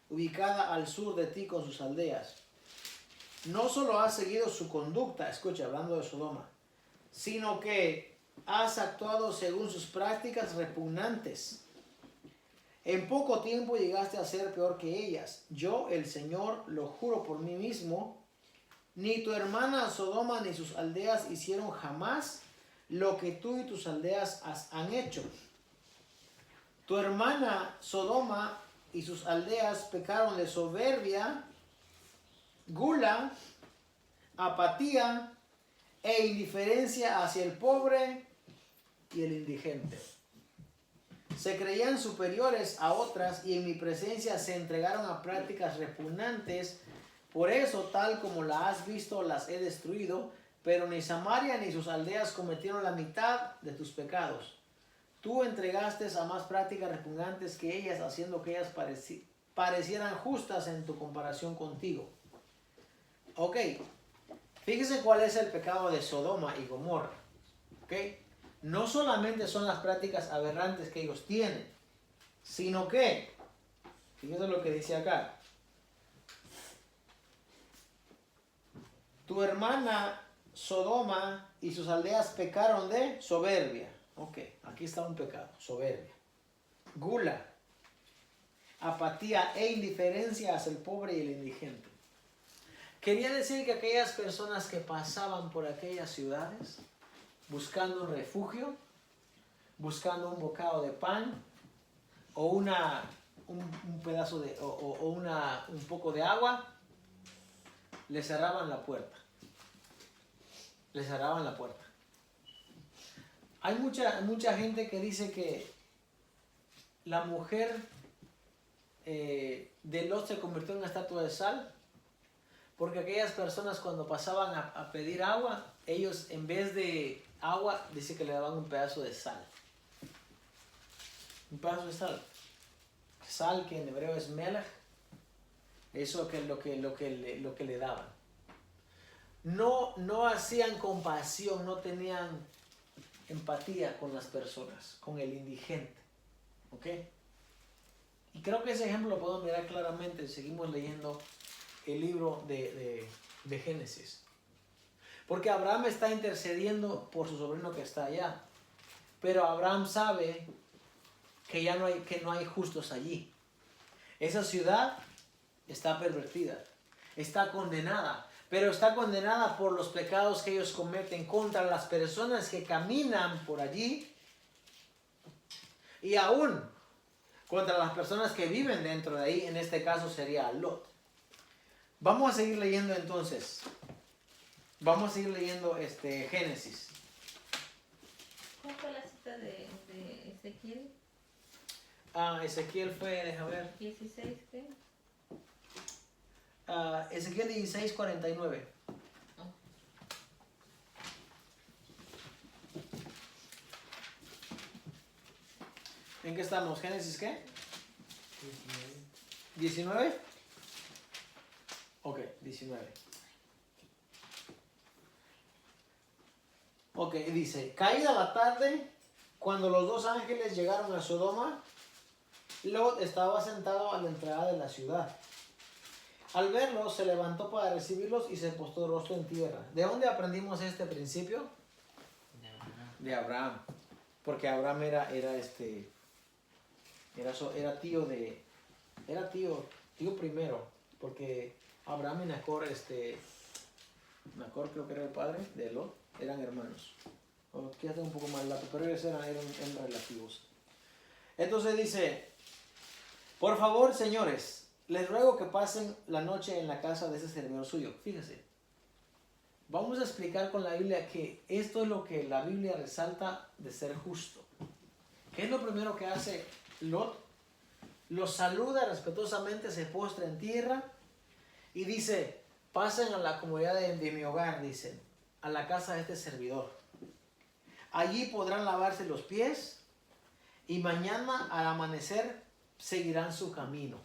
Speaker 1: ubicada al sur de ti con sus aldeas. No solo has seguido su conducta, escucha, hablando de Sodoma, sino que has actuado según sus prácticas repugnantes. En poco tiempo llegaste a ser peor que ellas. Yo, el Señor, lo juro por mí mismo, ni tu hermana Sodoma ni sus aldeas hicieron jamás lo que tú y tus aldeas han hecho. Tu hermana Sodoma y sus aldeas pecaron de soberbia, gula, apatía e indiferencia hacia el pobre y el indigente. Se creían superiores a otras y en mi presencia se entregaron a prácticas repugnantes. Por eso, tal como la has visto, las he destruido, pero ni Samaria ni sus aldeas cometieron la mitad de tus pecados. Tú entregaste a más prácticas repugnantes que ellas, haciendo que ellas parecieran justas en tu comparación contigo. Ok, fíjese cuál es el pecado de Sodoma y Gomorra. Ok, no solamente son las prácticas aberrantes que ellos tienen, sino que, fíjese lo que dice acá. Tu hermana Sodoma y sus aldeas pecaron de soberbia. Ok, aquí está un pecado, soberbia. Gula, apatía e indiferencia hacia el pobre y el indigente. Quería decir que aquellas personas que pasaban por aquellas ciudades buscando un refugio, buscando un bocado de pan o un pedazo de un poco de agua, le cerraban la puerta. Le cerraban la puerta. Hay mucha gente que dice que la mujer de Lot se convirtió en una estatua de sal, porque aquellas personas cuando pasaban a pedir agua, ellos en vez de agua, dice que le daban un pedazo de sal. Un pedazo de sal. Sal, que en hebreo es melech, eso es lo que le daban. No hacían compasión, no tenían empatía con las personas, con el indigente. ¿Ok? Y creo que ese ejemplo lo podemos mirar claramente. Seguimos leyendo el libro de Génesis. Porque Abraham está intercediendo por su sobrino que está allá. Pero Abraham sabe que no hay justos allí. Esa ciudad está pervertida, está condenada. Pero está condenada por los pecados que ellos cometen contra las personas que caminan por allí. Y aún contra las personas que viven dentro de ahí. En este caso sería Lot. Vamos a seguir leyendo entonces. Vamos a seguir leyendo Génesis.
Speaker 2: ¿Cuál fue la cita de Ezequiel?
Speaker 1: Ezequiel fue, déjame ver.
Speaker 2: 16, ¿qué?
Speaker 1: Ezequiel 16, 49. ¿En qué estamos? ¿Génesis qué? 19. Ok, 19. Ok, dice, caída la tarde, cuando los dos ángeles llegaron a Sodoma, Lot estaba sentado a la entrada de la ciudad. Al verlos, se levantó para recibirlos y se postró rostro en tierra. ¿De dónde aprendimos este principio? De Abraham. Porque Abraham era tío primero. Porque Abraham y Nacor, Nacor creo que era el padre de Lot, eran hermanos. Quédate un poco más largo, pero ellos eran relativos. Entonces dice, por favor, señores, les ruego que pasen la noche en la casa de ese servidor suyo. Fíjese, vamos a explicar con la Biblia que esto es lo que la Biblia resalta de ser justo. ¿Qué es lo primero que hace Lot? Los saluda respetuosamente, se postra en tierra y dice, pasen a la comodidad de mi hogar, dicen, a la casa de este servidor. Allí podrán lavarse los pies y mañana al amanecer seguirán su camino.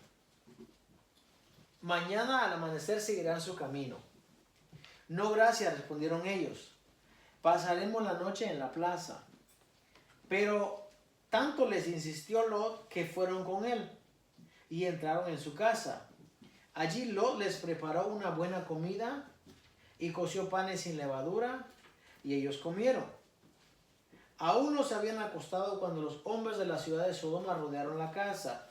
Speaker 1: Mañana al amanecer seguirán su camino. No, gracias, respondieron ellos. Pasaremos la noche en la plaza. Pero tanto les insistió Lot que fueron con él y entraron en su casa. Allí Lot les preparó una buena comida y coció panes sin levadura y ellos comieron. Aún no se habían acostado cuando los hombres de la ciudad de Sodoma rodearon la casa.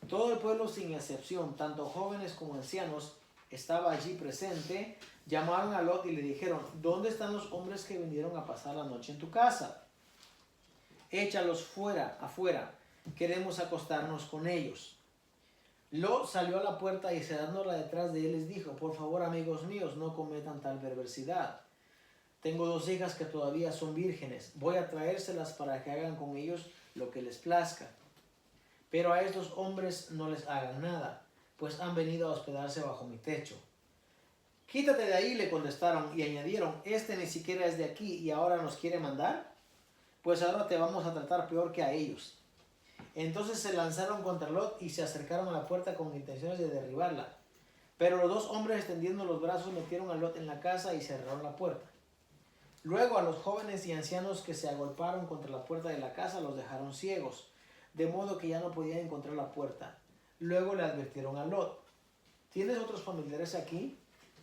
Speaker 1: Todo el pueblo sin excepción, tanto jóvenes como ancianos, estaba allí presente. Llamaron a Lot y le dijeron, ¿dónde están los hombres que vinieron a pasar la noche en tu casa? Échalos afuera, queremos acostarnos con ellos. Lot salió a la puerta y cerrándola detrás de él les dijo, por favor amigos míos, no cometan tal perversidad. Tengo 2 hijas que todavía son vírgenes, voy a traérselas para que hagan con ellos lo que les plazca. Pero a estos hombres no les hagan nada, pues han venido a hospedarse bajo mi techo. Quítate de ahí, le contestaron y añadieron, este ni siquiera es de aquí y ahora nos quiere mandar. Pues ahora te vamos a tratar peor que a ellos. Entonces se lanzaron contra Lot y se acercaron a la puerta con intenciones de derribarla. Pero los 2 hombres extendiendo los brazos metieron a Lot en la casa y cerraron la puerta. Luego a los jóvenes y ancianos que se agolparon contra la puerta de la casa los dejaron ciegos, de modo que ya no podían encontrar la puerta. Luego le advirtieron a Lot, ¿tienes otros familiares aquí?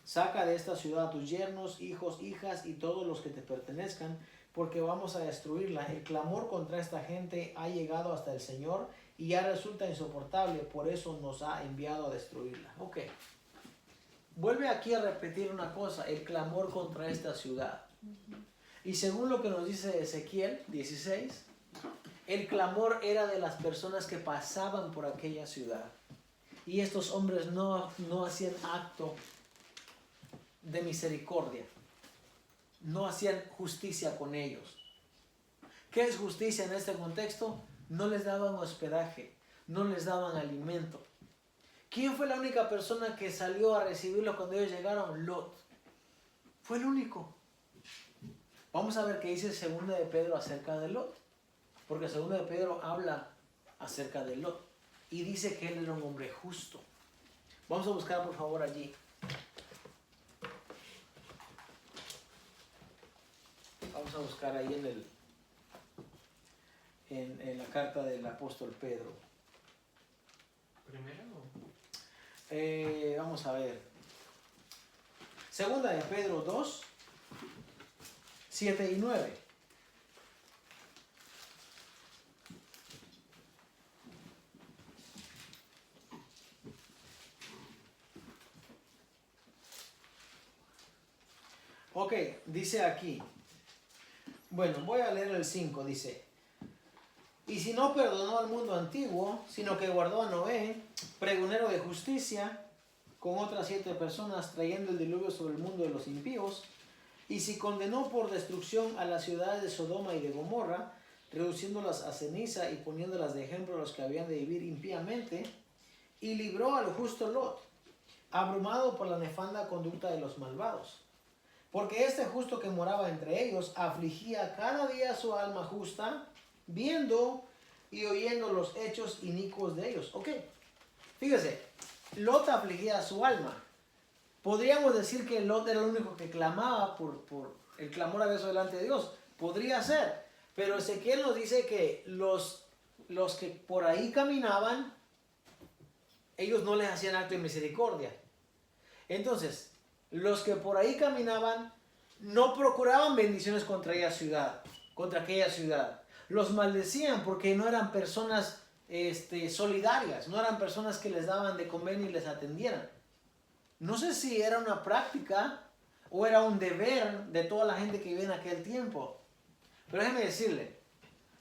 Speaker 1: Saca de esta ciudad a tus yernos, hijos, hijas y todos los que te pertenezcan, porque vamos a destruirla. El clamor contra esta gente ha llegado hasta el Señor y ya resulta insoportable, por eso nos ha enviado a destruirla. Ok. Vuelve aquí a repetir una cosa, el clamor contra esta ciudad. Y según lo que nos dice Ezequiel 16, el clamor era de las personas que pasaban por aquella ciudad. Y estos hombres no hacían acto de misericordia. No hacían justicia con ellos. ¿Qué es justicia en este contexto? No les daban hospedaje, no les daban alimento. ¿Quién fue la única persona que salió a recibirlos cuando ellos llegaron? Lot. Fue el único. Vamos a ver qué dice 2 de Pedro acerca de Lot. Porque 2 de Pedro habla acerca de Lot. Y dice que él era un hombre justo. Vamos a buscar por favor allí. Vamos a buscar ahí en la carta del apóstol Pedro.
Speaker 3: ¿Primero?
Speaker 1: Vamos a ver. 2 de Pedro 2, 7 y 9. Ok, dice aquí. Bueno, voy a leer el 5, dice. Y si no perdonó al mundo antiguo, sino que guardó a Noé, pregonero de justicia, con otras 7 personas, trayendo el diluvio sobre el mundo de los impíos, y si condenó por destrucción a las ciudades de Sodoma y de Gomorra, reduciéndolas a ceniza y poniéndolas de ejemplo a los que habían de vivir impíamente, y libró al justo Lot, abrumado por la nefanda conducta de los malvados. Porque este justo que moraba entre ellos afligía cada día su alma justa, viendo y oyendo los hechos inicuos de ellos. Ok, fíjese, Lot afligía su alma. Podríamos decir que Lot era el único que clamaba por el clamor a Dios delante de Dios. Podría ser, pero Ezequiel nos dice que los que por ahí caminaban, ellos no les hacían acto de misericordia. Entonces, los que por ahí caminaban no procuraban bendiciones contra aquella ciudad. Los maldecían porque no eran personas solidarias, no eran personas que les daban de comer ni les atendieran. No sé si era una práctica o era un deber de toda la gente que vivía en aquel tiempo. Pero déjeme decirle,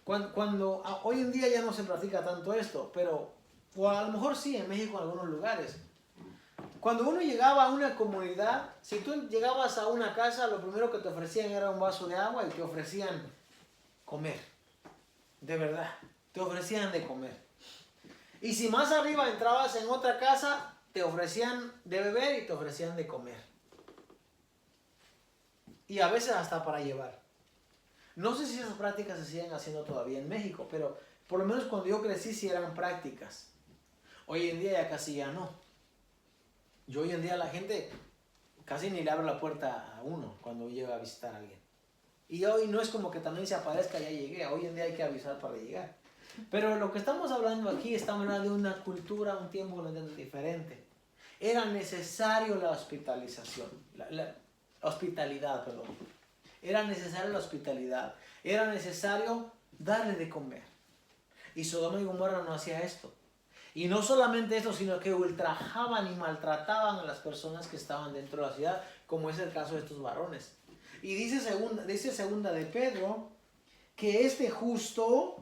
Speaker 1: hoy en día ya no se practica tanto esto, o a lo mejor sí en México en algunos lugares. Cuando uno llegaba a una comunidad, si tú llegabas a una casa, lo primero que te ofrecían era un vaso de agua y te ofrecían comer. De verdad. te ofrecían de comer. Y si más arriba entrabas en otra casa, te ofrecían de beber y te ofrecían de comer. Y a veces hasta para llevar. No sé si esas prácticas se siguen haciendo todavía en México, pero por lo menos cuando yo crecí sí eran prácticas. Hoy en día ya casi ya no. Yo hoy en día la gente casi ni le abre la puerta a uno cuando llega a visitar a alguien. Y hoy no es como que también se aparezca, ya llegué. Hoy en día hay que avisar para llegar. Pero lo que estamos hablando aquí, estamos hablando de una cultura, un tiempo diferente. Era necesario la hospitalización, la hospitalidad, perdón. Era necesaria la hospitalidad. Era necesario darle de comer. Y Sodoma y Gomorra no hacía esto. Y no solamente esto, sino que ultrajaban y maltrataban a las personas que estaban dentro de la ciudad, como es el caso de estos varones. Y dice segunda de Pedro que este justo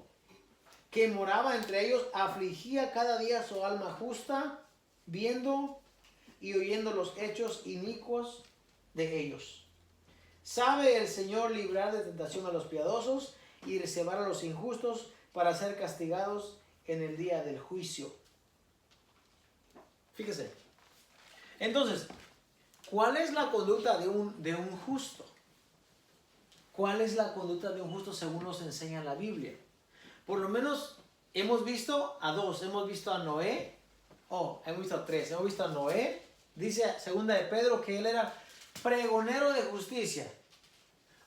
Speaker 1: que moraba entre ellos afligía cada día su alma justa, viendo y oyendo los hechos inicuos de ellos. Sabe el Señor librar de tentación a los piadosos y reservar a los injustos para ser castigados en el día del juicio. Fíjese. Entonces, ¿cuál es la conducta de un justo? ¿Cuál es la conducta de un justo según nos enseña la Biblia? Por lo menos hemos visto a dos. Hemos visto a Noé. Hemos visto a tres. Hemos visto a Noé. Dice segunda de Pedro que él era pregonero de justicia.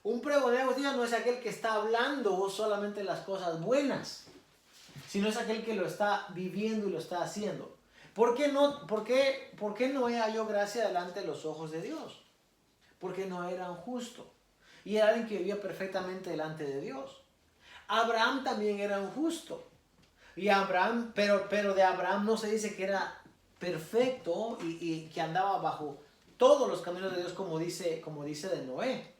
Speaker 1: Un pregonero de justicia no es aquel que está hablando solamente las cosas buenas, sino es aquel que lo está viviendo y lo está haciendo. ¿Por qué Noé halló gracia delante de los ojos de Dios? Porque Noé era un justo y era alguien que vivía perfectamente delante de Dios. Abraham también era un justo. Y Abraham, pero de Abraham no se dice que era perfecto y que andaba bajo todos los caminos de Dios como dice de Noé.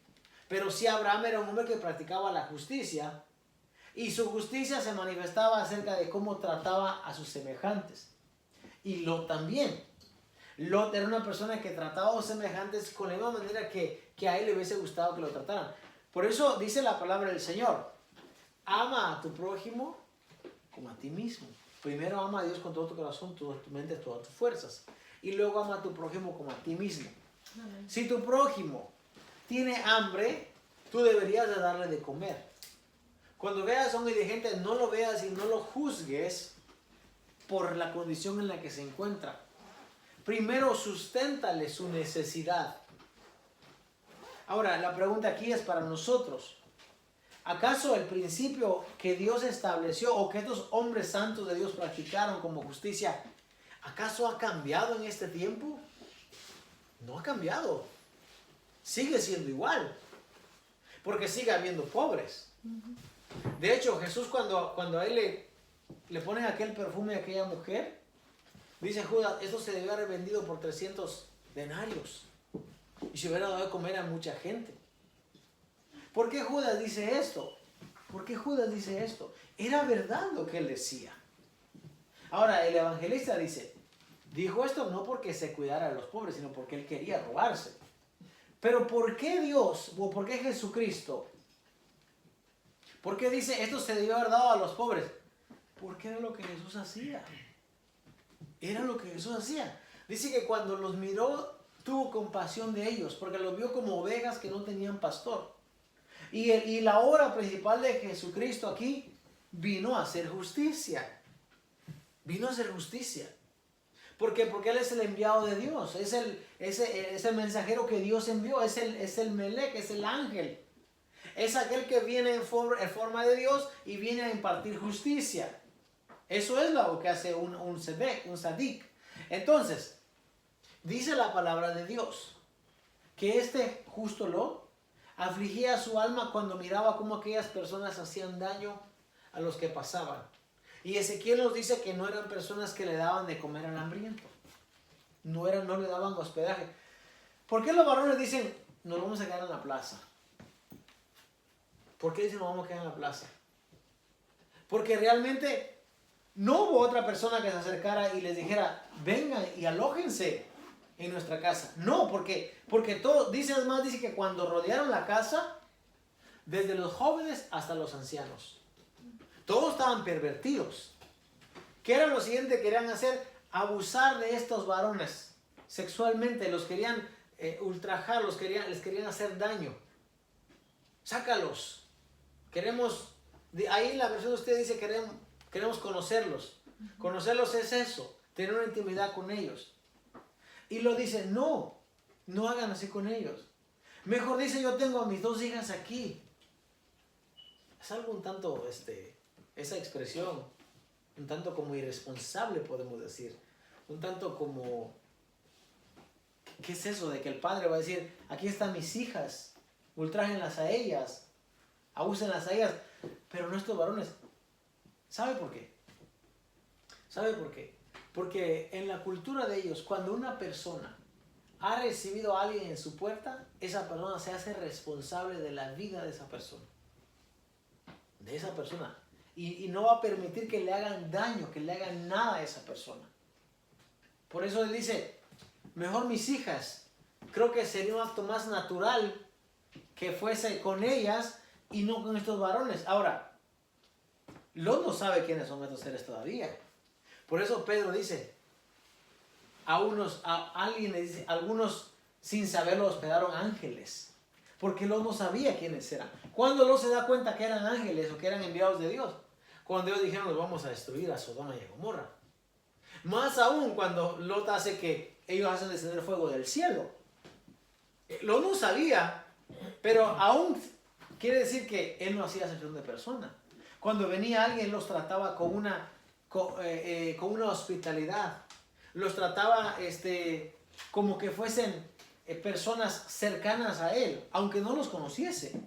Speaker 1: Pero sí Abraham era un hombre que practicaba la justicia y su justicia se manifestaba acerca de cómo trataba a sus semejantes. Y Lot también. Lot era una persona que trataba a los semejantes con la misma manera que a él le hubiese gustado que lo trataran. Por eso dice la palabra del Señor: ama a tu prójimo como a ti mismo. Primero ama a Dios con todo tu corazón, toda tu mente, todas tus fuerzas. Y luego ama a tu prójimo como a ti mismo. Amén. Si tu prójimo tiene hambre, tú deberías de darle de comer. Cuando veas a un indigente, no lo veas y no lo juzgues por la condición en la que se encuentra. Primero susténtale su necesidad. Ahora, la pregunta aquí es para nosotros. ¿Acaso el principio que Dios estableció o que estos hombres santos de Dios practicaron como justicia, acaso ha cambiado en este tiempo? No ha cambiado. Sigue siendo igual. Porque sigue habiendo pobres. De hecho, Jesús cuando a él le ponen aquel perfume a aquella mujer, dice Judas, esto se debió haber vendido por 300 denarios. Y se hubiera dado de comer a mucha gente. ¿Por qué Judas dice esto? ¿Por qué Judas dice esto? Era verdad lo que él decía. Ahora, el evangelista dijo esto no porque se cuidara de los pobres, sino porque él quería robarse. Pero ¿por qué Dios o por qué Jesucristo? ¿Por qué dice esto se debió haber dado a los pobres? Porque era lo que Jesús hacía. Era lo que Jesús hacía. Dice que cuando los miró, tuvo compasión de ellos, porque los vio como ovejas que no tenían pastor. Y la obra principal de Jesucristo aquí vino a hacer justicia. Vino a hacer justicia. ¿Por qué? Porque Él es el enviado de Dios. Es el mensajero que Dios envió. Es el Melec, es el ángel. Es aquel que viene en forma de Dios y viene a impartir justicia. Eso es lo que hace un sadik. Entonces, dice la palabra de Dios que este justo Lot afligía su alma cuando miraba cómo aquellas personas hacían daño a los que pasaban. Y Ezequiel nos dice que no eran personas que le daban de comer al hambriento. No le daban hospedaje. ¿Por qué los varones dicen, nos vamos a quedar en la plaza? ¿Por qué dicen, nos vamos a quedar en la plaza? Porque realmente no hubo otra persona que se acercara y les dijera, vengan y alójense en nuestra casa. No, porque todo, dice que cuando rodearon la casa, desde los jóvenes hasta los ancianos, Todos estaban pervertidos. ¿Qué era lo siguiente que querían hacer? Abusar de estos varones sexualmente. Los querían ultrajar, les querían hacer daño. Sácalos. Ahí en la versión de usted dice queremos conocerlos. Conocerlos es eso, tener una intimidad con ellos. Y lo dice, no hagan así con ellos. Mejor dice, yo tengo a mis 2 hijas aquí. Es algo un tanto, esa expresión, un tanto como irresponsable podemos decir. Un tanto como, ¿qué es eso de que el padre va a decir, aquí están mis hijas, ultrájenlas a ellas, abúsenlas a ellas, pero no estos varones? ¿Sabe por qué? ¿Sabe por qué? Porque en la cultura de ellos, cuando una persona ha recibido a alguien en su puerta, esa persona se hace responsable de la vida de esa persona. De esa persona. Y no va a permitir que le hagan daño, que le hagan nada a esa persona. Por eso él dice, mejor mis hijas. Creo que sería un acto más natural que fuese con ellas y no con estos varones. Ahora, Lot no sabe quiénes son estos seres todavía. Por eso Pedro dice, alguien le dice, algunos sin saberlo hospedaron ángeles. Porque Lot no sabía quiénes eran. ¿Cuándo Lot se da cuenta que eran ángeles o que eran enviados de Dios? Cuando ellos dijeron, los vamos a destruir a Sodoma y a Gomorra. Más aún cuando Lot hace que ellos hacen descender fuego del cielo. Lot no sabía, pero aún quiere decir que él no hacía acepción de persona. Cuando venía alguien los trataba con una hospitalidad. Los trataba como que fuesen personas cercanas a él, aunque no los conociese.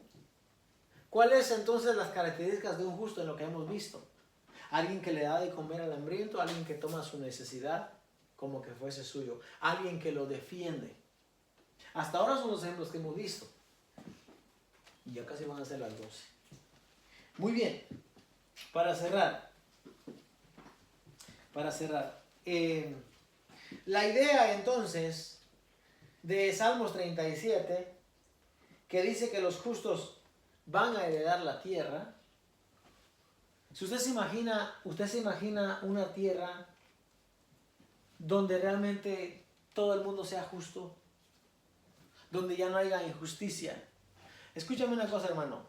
Speaker 1: ¿Cuáles entonces las características de un justo en lo que hemos visto? Alguien que le da de comer al hambriento, alguien que toma su necesidad como que fuese suyo, alguien que lo defiende. Hasta ahora son los ejemplos que hemos visto. Y ya casi van a ser las 12. Muy bien, para cerrar, la idea entonces de Salmos 37, que dice que los justos van a heredar la tierra. Si usted se imagina una tierra donde realmente todo el mundo sea justo, donde ya no haya injusticia. Escúchame una cosa, hermano.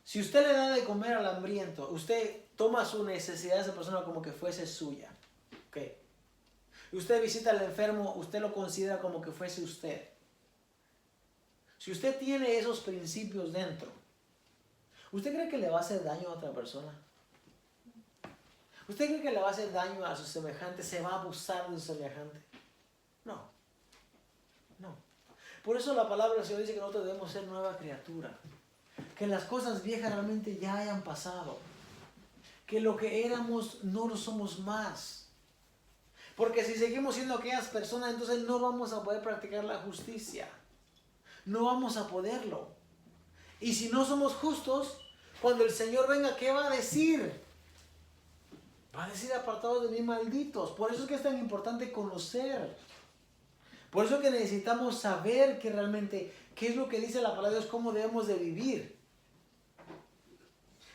Speaker 1: Si usted le da de comer al hambriento, usted toma su necesidad de esa persona como que fuese suya. ¿Okay? Usted visita al enfermo, usted lo considera como que fuese usted. Si usted tiene esos principios dentro, ¿usted cree que le va a hacer daño a otra persona? ¿Usted cree que le va a hacer daño a su semejante? ¿Se va a abusar de su semejante? No. No. Por eso la palabra del Señor dice que nosotros debemos ser nueva criatura. Que las cosas viejas realmente ya hayan pasado. Que lo que éramos no lo somos más. Porque si seguimos siendo aquellas personas, entonces no vamos a poder practicar la justicia. No vamos a poderlo. Y si no somos justos, cuando el Señor venga, ¿qué va a decir? Va a decir, apartados de mí, malditos. Por eso es que es tan importante conocer. Por eso es que necesitamos saber que realmente, qué es lo que dice la palabra de Dios, cómo debemos de vivir.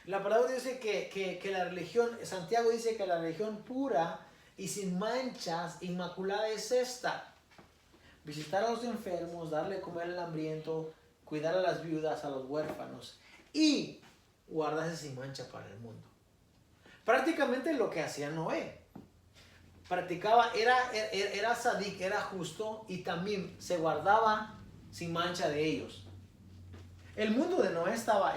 Speaker 1: La palabra dice que la religión, Santiago dice que la religión pura y sin manchas, inmaculada es esta. Visitar a los enfermos, darle comer al hambriento, cuidar a las viudas, a los huérfanos y guardarse sin mancha para el mundo. Prácticamente lo que hacía Noé. Practicaba, era sadik, era justo y también se guardaba sin mancha de ellos. El mundo de Noé estaba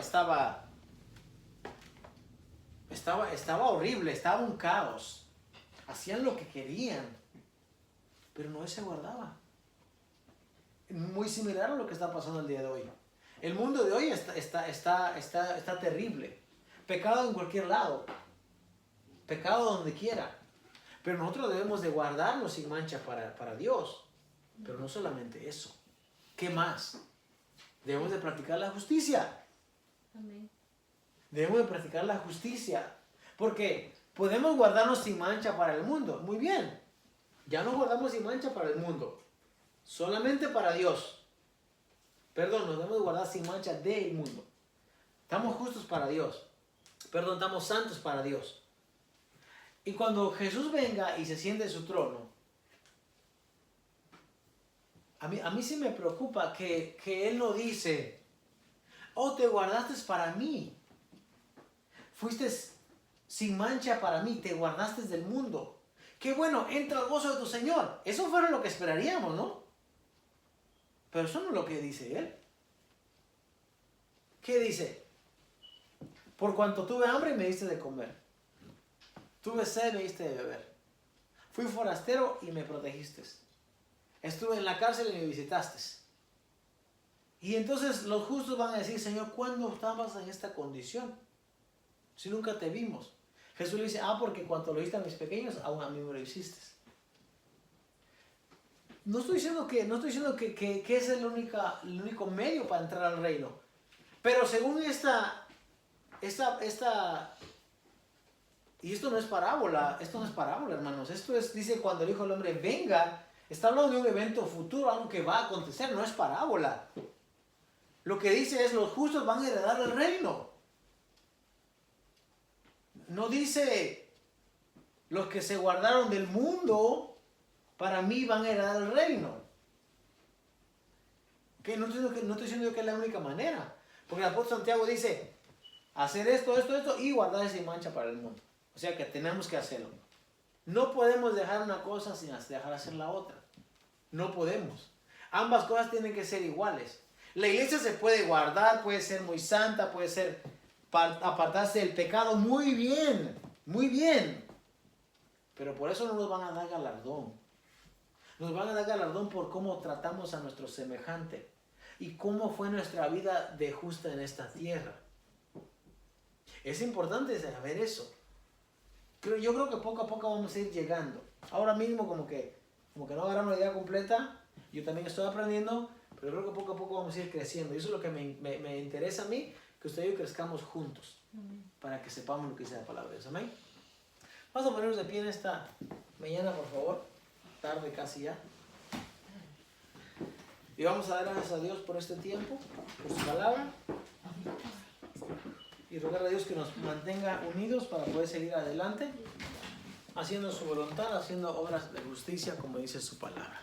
Speaker 1: horrible, estaba un caos. Hacían lo que querían, pero Noé se guardaba. Muy similar a lo que está pasando el día de hoy. El mundo de hoy está terrible. Pecado en cualquier lado. Pecado donde quiera. Pero nosotros debemos de guardarnos sin mancha para Dios. Pero no solamente eso. ¿Qué más? Debemos de practicar la justicia.
Speaker 2: Amén.
Speaker 1: Debemos de practicar la justicia. Porque podemos guardarnos sin mancha para el mundo. Muy bien. Ya nos guardamos sin mancha para el mundo. Solamente para Dios. Perdón, nos debemos guardar sin mancha del mundo. Estamos justos para Dios. Perdón, estamos santos para Dios. Y cuando Jesús venga y se siente en su trono, a mí sí me preocupa que Él no dice, oh, te guardaste para mí. Fuiste sin mancha para mí, te guardaste del mundo. Qué bueno, entra al gozo de tu Señor. Eso fuera lo que esperaríamos, ¿no? Pero eso no es lo que dice Él. ¿Qué dice? Por cuanto tuve hambre, me diste de comer. Tuve sed, me diste de beber. Fui forastero y me protegiste. Estuve en la cárcel y me visitaste. Y entonces los justos van a decir, Señor, ¿cuándo estabas en esta condición? Si nunca te vimos. Jesús le dice, porque cuando lo viste a mis pequeños, aún a mí me lo hiciste. No estoy diciendo que es el único medio para entrar al reino. Pero según esta, y esto no es parábola, hermanos. Esto es, dice, cuando el Hijo del Hombre venga, está hablando de un evento futuro, algo que va a acontecer, no es parábola. Lo que dice es, los justos van a heredar el reino. No dice, los que se guardaron del mundo, para mí van a heredar el reino. ¿Okay? No estoy diciendo que es la única manera. Porque el apóstol Santiago dice, hacer esto y guardar sin mancha para el mundo. O sea que tenemos que hacerlo. No podemos dejar una cosa sin dejar hacer la otra. No podemos. Ambas cosas tienen que ser iguales. La iglesia se puede guardar, puede ser muy santa, puede ser apartarse del pecado muy bien, muy bien. Pero por eso no nos van a dar galardón. Nos van a dar galardón por cómo tratamos a nuestro semejante y cómo fue nuestra vida de justa en esta tierra. Es importante saber eso. Yo creo que poco a poco vamos a ir llegando. Ahora mismo como que no agarramos la idea completa. Yo también estoy aprendiendo, pero creo que poco a poco vamos a ir creciendo. Y eso es lo que me interesa a mí, que usted y yo crezcamos juntos. Para que sepamos lo que dice la palabra de Dios. Amén. Vamos a ponernos de pie en esta mañana, por favor. Tarde casi ya. Y vamos a dar gracias a Dios por este tiempo, por su palabra. Y rogar a Dios que nos mantenga unidos para poder seguir adelante, haciendo su voluntad, haciendo obras de justicia como dice su palabra.